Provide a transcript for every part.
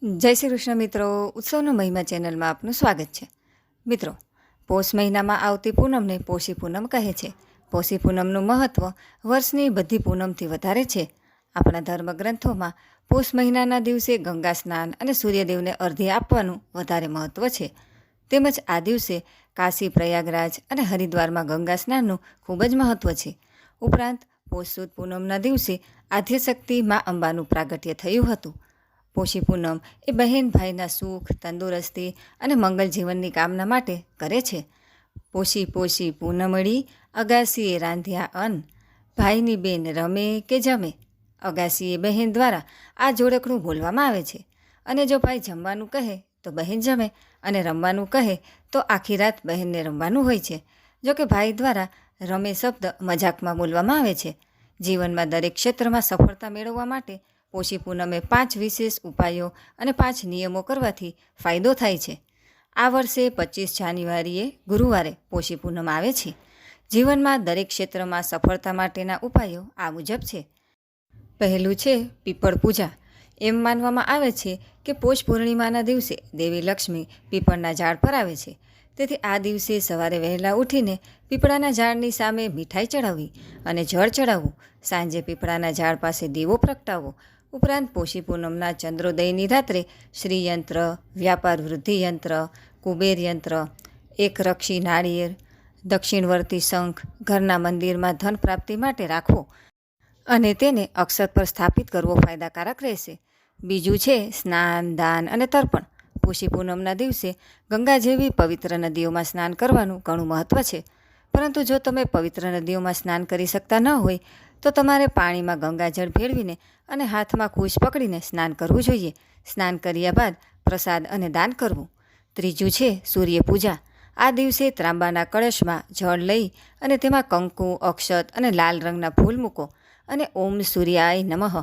જય શ્રી કૃષ્ણ મિત્રો. ઉત્સવનો મહિમા ચેનલમાં આપનું સ્વાગત છે. મિત્રો, પોષ મહિનામાં આવતી પૂનમને પોષી પૂનમ કહે છે. પોષી પૂનમનું મહત્ત્વ વર્ષની બધી પૂનમથી વધારે છે. આપણા ધર્મગ્રંથોમાં પોષ મહિનાના દિવસે ગંગા સ્નાન અને સૂર્યદેવને અર્ધ્ય આપવાનું વધારે મહત્ત્વ છે. તેમજ આ દિવસે કાશી, પ્રયાગરાજ અને હરિદ્વારમાં ગંગા સ્નાનનું ખૂબ જ મહત્ત્વ છે. ઉપરાંત પોષ સુદ પૂનમના દિવસે આદ્યશક્તિ મા અંબાનું પ્રાગટ્ય થયું હતું. પોષી પૂનમ એ બહેન ભાઈના સુખ, તંદુરસ્તી અને મંગલ જીવનની કામના માટે કરે છે. પોષી પોષી પૂનમળી, અગાસીએ રાંધ્યા અન્ન, ભાઈની બેન રમે કે જમે. અગાસીએ બહેન દ્વારા આ જોડકણું બોલવામાં આવે છે. અને જો ભાઈ જમવાનું કહે તો બહેન જમે, અને રમવાનું કહે તો આખી રાત બહેનને રમવાનું હોય છે. જો કે ભાઈ દ્વારા રમે શબ્દ મજાકમાં બોલવામાં આવે છે. જીવનમાં દરેક ક્ષેત્રમાં સફળતા મેળવવા માટે પોષી પૂનમે 5 વિશેષ ઉપાયો અને 5 નિયમો કરવાથી ફાયદો થાય છે. આ વર્ષે 25 જાન્યુઆરીએ ગુરુવારે પોષી પૂનમ આવે છે. જીવનમાં દરેક ક્ષેત્રમાં સફળતા માટેના ઉપાયો આ મુજબ છે. પહેલું છે પીપળ પૂજા. એમ માનવામાં આવે છે કે પોષ પૂર્ણિમાના દિવસે દેવી લક્ષ્મી પીપળના ઝાડ પર આવે છે. તેથી આ દિવસે સવારે વહેલા ઉઠીને પીપળાના ઝાડની સામે મીઠાઈ ચડાવવી અને જળ ચડાવવું. સાંજે પીપળાના ઝાડ પાસે દીવો પ્રગટાવવો. ઉપરાંત પોષી પૂનમના ચંદ્રોદયની રાત્રે શ્રીયંત્ર, વ્યાપાર વૃદ્ધિ યંત્ર, કુબેર યંત્ર, એક રક્ષી નાળિયેર, દક્ષિણવર્તી શંખ ઘરના મંદિરમાં ધન પ્રાપ્તિ માટે રાખવો અને તેને અક્ષત પર સ્થાપિત કરવો ફાયદાકારક રહેશે. બીજું છે સ્નાન, દાન અને તર્પણ. પોષી પૂનમના દિવસે ગંગા જેવી પવિત્ર નદીઓમાં સ્નાન કરવાનું ઘણું મહત્ત્વ છે. પરંતુ જો તમે પવિત્ર નદીઓમાં સ્નાન કરી શકતા ન હોય તો તમારે પાણીમાં ગંગાજળ ભેળવીને અને હાથમાં કુશ પકડીને સ્નાન કરવું જોઈએ. સ્નાન કર્યા બાદ પ્રસાદ અને દાન કરવું. ત્રીજું છે સૂર્ય પૂજા. આ દિવસે ત્રાંબાના કળશમાં જળ લઈ અને તેમાં કંકુ, અક્ષત અને લાલ રંગના ફૂલ મૂકો અને ઓમ સૂર્યાય નમઃ,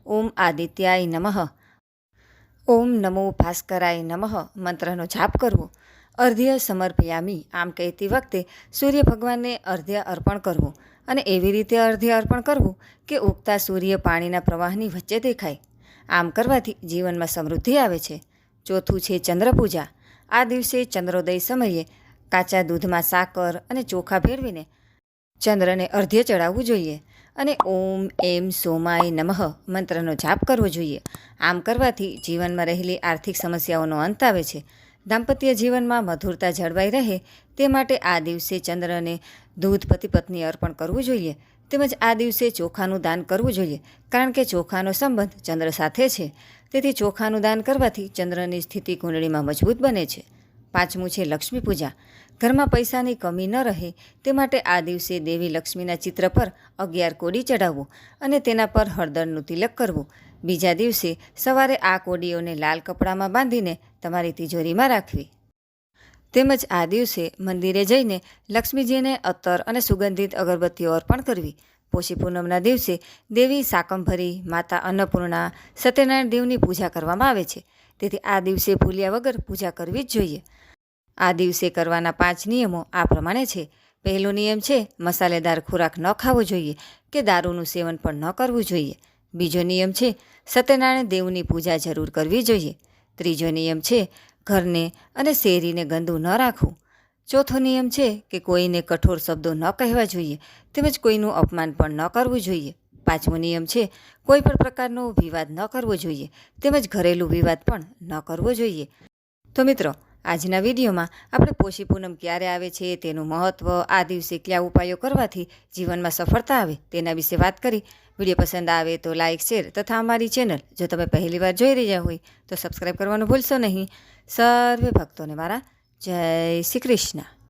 ઓમ આદિત્યાય નમઃ, ઓમ નમો ભાસ્કરાય નમઃ મંત્રનો જાપ કરવો. અર્ધ્ય સમર્પયામી. આમ કહેતી વખતે સૂર્ય ભગવાનને અર્ધ્ય અર્પણ કરવું અને એવી રીતે અર્ધ્ય અર્પણ કરવું કે ઉગતા સૂર્ય પાણીના પ્રવાહની વચ્ચે દેખાય. આમ કરવાથી જીવનમાં સમૃદ્ધિ આવે છે. ચોથું છે ચંદ્રપૂજા. આ દિવસે ચંદ્રોદય સમયે કાચા દૂધમાં સાકર અને ચોખા ભેળવીને ચંદ્રને અર્ધ્ય ચડાવવું જોઈએ અને ઓમ એમ સોમાય નમઃ મંત્રનો જાપ કરવો જોઈએ. આમ કરવાથી જીવનમાં રહેલી આર્થિક સમસ્યાઓનો અંત આવે છે. દાંપત્ય જીવનમાં મધુરતા જળવાઈ રહે તે માટે આ દિવસે ચંદ્રને દૂધ પતિ પત્ની અર્પણ કરવું જોઈએ. તેમજ આ દિવસે ચોખાનું દાન કરવું જોઈએ, કારણ કે ચોખાનો સંબંધ ચંદ્ર સાથે છે. તેથી ચોખાનું દાન કરવાથી ચંદ્રની સ્થિતિ કુંડળીમાં મજબૂત બને છે. પાંચમું છે લક્ષ્મી પૂજા. ઘરમાં પૈસાની કમી ન રહે તે માટે આ દિવસે દેવી લક્ષ્મીના ચિત્ર પર 11 કોડી ચડાવવું અને તેના પર હળદરનું તિલક કરવું. બીજા દિવસે સવારે આ કોડીઓને લાલ કપડામાં બાંધીને તમારી તિજોરીમાં રાખવી. તેમજ આ દિવસે મંદિરે જઈને લક્ષ્મીજીને અત્તર અને સુગંધિત અગરબત્તીઓ અર્પણ કરવી. પોષી પૂનમના દિવસે દેવી શાકંભરી, માતા અન્નપૂર્ણા, સત્યનારાયણ દેવની પૂજા કરવામાં આવે છે. તેથી આ દિવસે ભૂલ્યા વગર પૂજા કરવી જ જોઈએ. આ દિવસે કરવાના 5 નિયમો આ પ્રમાણે છે. પહેલો નિયમ છે મસાલેદાર ખોરાક ન ખાવો જોઈએ કે દારૂનું સેવન પણ ન કરવું જોઈએ. બીજો નિયમ છે સત્યનારાયણ દેવની પૂજા જરૂર કરવી જોઈએ. ત્રીજો નિયમ છે ઘરને અને શેરીને ગંદુ ન રાખવું. ચોથો નિયમ છે કે કોઈને કઠોર શબ્દો ન કહેવા જોઈએ તેમજ કોઈનું અપમાન પણ ન કરવું જોઈએ. પાંચમો નિયમ છે કોઈ પણ પ્રકારનો વિવાદ ન કરવો જોઈએ તેમજ ઘરેલું વિવાદ પણ ન કરવો જોઈએ. તો મિત્રો, આજના વિડીયોમાં આપણે પોષી પૂનમ ક્યારે આવે છે, તેનું મહત્ત્વ, આ દિવસે કયા ઉપાયો કરવાથી જીવનમાં સફળતા આવે તેના વિશે વાત કરી. વિડીયો પસંદ આવે તો લાઇક, શેર તથા અમારી ચેનલ જો તમે પહેલીવાર જોઈ રહ્યા હોય તો સબસ્ક્રાઈબ કરવાનું ભૂલશો નહીં. સર્વે ભક્તોને મારા જય શ્રી કૃષ્ણ.